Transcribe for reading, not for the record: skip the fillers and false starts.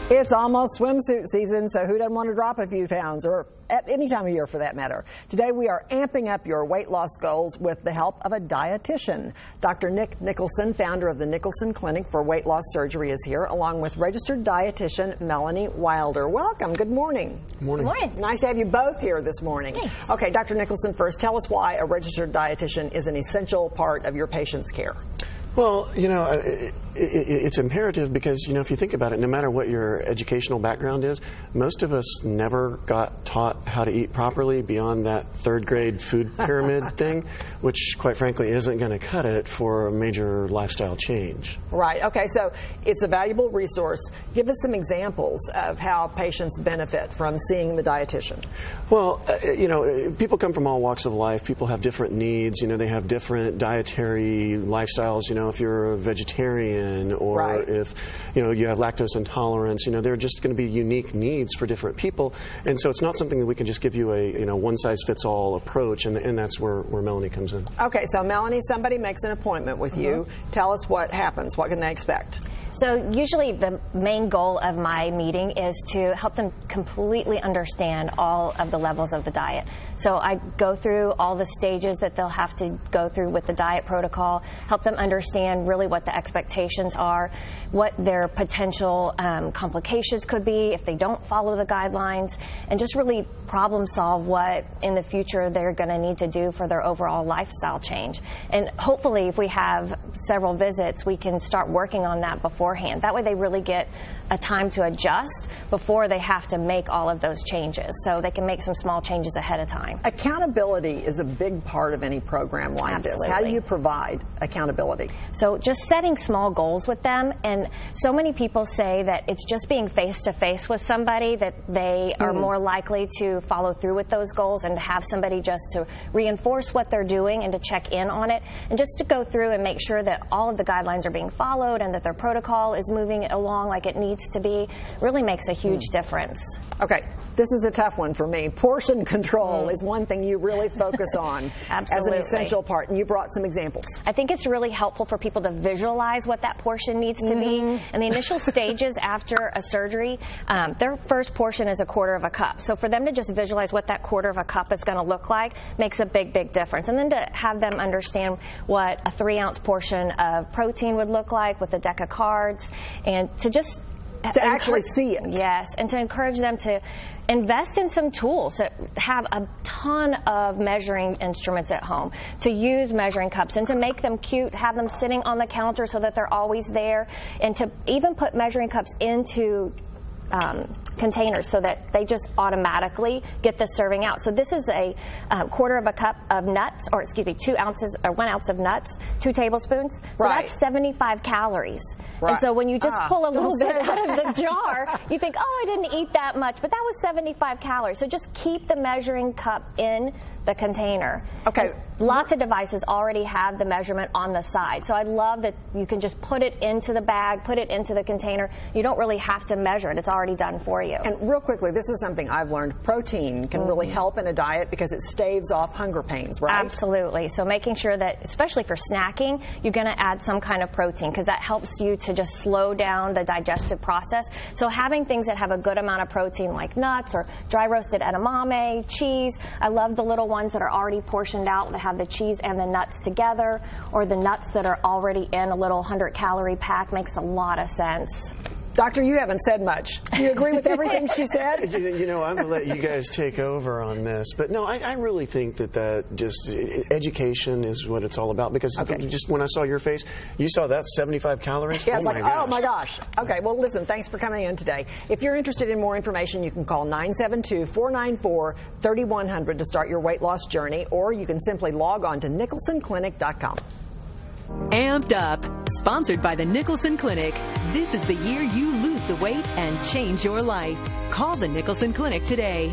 It's almost swimsuit season, so who doesn't want to drop a few pounds, or at any time of year for that matter? Today we are amping up your weight loss goals with the help of a dietitian. Dr. Nick Nicholson, founder of the Nicholson Clinic for Weight Loss Surgery, is here, along with registered dietitian Melanie Wilder. Welcome. Good morning. Good morning. Good morning. Nice to have you both here this morning. Thanks. Okay, Dr. Nicholson, first, tell us why a registered dietitian is an essential part of your patient's care. Well, you know, it's imperative because, you know, if you think about it, no matter what your educational background is, most of us never got taught how to eat properly beyond that third grade food pyramid thing, which, quite frankly, isn't going to cut it for a major lifestyle change. Right. Okay, so it's a valuable resource. Give us some examples of how patients benefit from seeing the dietitian. Well, you know, people come from all walks of life. People have different needs. You know, they have different dietary lifestyles. You know, if you're a vegetarian or right. if, you know, you have lactose intolerance, you know, they're just going to be unique needs for different people. And so it's not something that we can just give you a, you know, one-size-fits-all approach, and that's where Melanie comes in. Okay, so Melanie, somebody makes an appointment with you. Tell us what happens. What can they expect? So usually the main goal of my meeting is to help them completely understand all of the levels of the diet. So I go through all the stages that they'll have to go through with the diet protocol, help them understand really what the expectations are, what their potential complications could be if they don't follow the guidelines, and just really problem solve what in the future they're going to need to do for their overall lifestyle change. And hopefully if we have several visits, we can start working on that beforehand. That way they really get a time to adjust before they have to make all of those changes. So they can make some small changes ahead of time. Accountability is a big part of any program like Absolutely. this. How do you provide accountability? So just setting small goals with them, and so many people say that it's just being face-to-face with somebody that they are more likely to follow through with those goals, and to have somebody just to reinforce what they're doing and to check in on it, and just to go through and make sure that all of the guidelines are being followed and that their protocol is moving along like it needs to be, really makes a huge difference. Okay, this is a tough one for me. Portion control is one thing you really focus on as an essential part, and you brought some examples. I think it's really helpful for people to visualize what that portion needs to be. And the initial stages after a surgery, their first portion is a quarter of a cup. So for them to just visualize what that quarter of a cup is going to look like makes a big, big difference. And then to have them understand what a 3-ounce portion of protein would look like with a deck of cards, and to just actually see it. Yes, and to encourage them to invest in some tools, to have a ton of measuring instruments at home, to use measuring cups, and to make them cute, have them sitting on the counter so that they're always there, and to even put measuring cups into containers so that they just automatically get the serving out. So this is a quarter of a cup of nuts, or excuse me, 2 ounces or 1 ounce of nuts, 2 tablespoons. So right. that's 75 calories. Right. And so when you just pull a little bit out of the jar, you think, oh, I didn't eat that much, but that was 75 calories. So just keep the measuring cup in the container. Okay. And lots of devices already have the measurement on the side. So I love that you can just put it into the bag, put it into the container. You don't really have to measure it. It's already done for you. And real quickly, this is something I've learned. Protein can really help in a diet because it staves off hunger pains, right? Absolutely. So making sure that, especially for snacking, you're going to add some kind of protein, because that helps you to just slow down the digestive process. So having things that have a good amount of protein, like nuts or dry roasted edamame, cheese. I love the little ones that are already portioned out that have the cheese and the nuts together, or the nuts that are already in a little 100-calorie pack. Makes a lot of sense. Doctor, you haven't said much. Do you agree with everything she said? You know, I'm going to let you guys take over on this. But no, I really think that just education is what it's all about. Because just when I saw your face, you saw that 75 calories? Yeah, oh my gosh. Okay, well, listen, thanks for coming in today. If you're interested in more information, you can call 972-494-3100 to start your weight loss journey, or you can simply log on to nicholsonclinic.com. Amped Up, sponsored by the Nicholson Clinic. This is the year you lose the weight and change your life. Call the Nicholson Clinic today.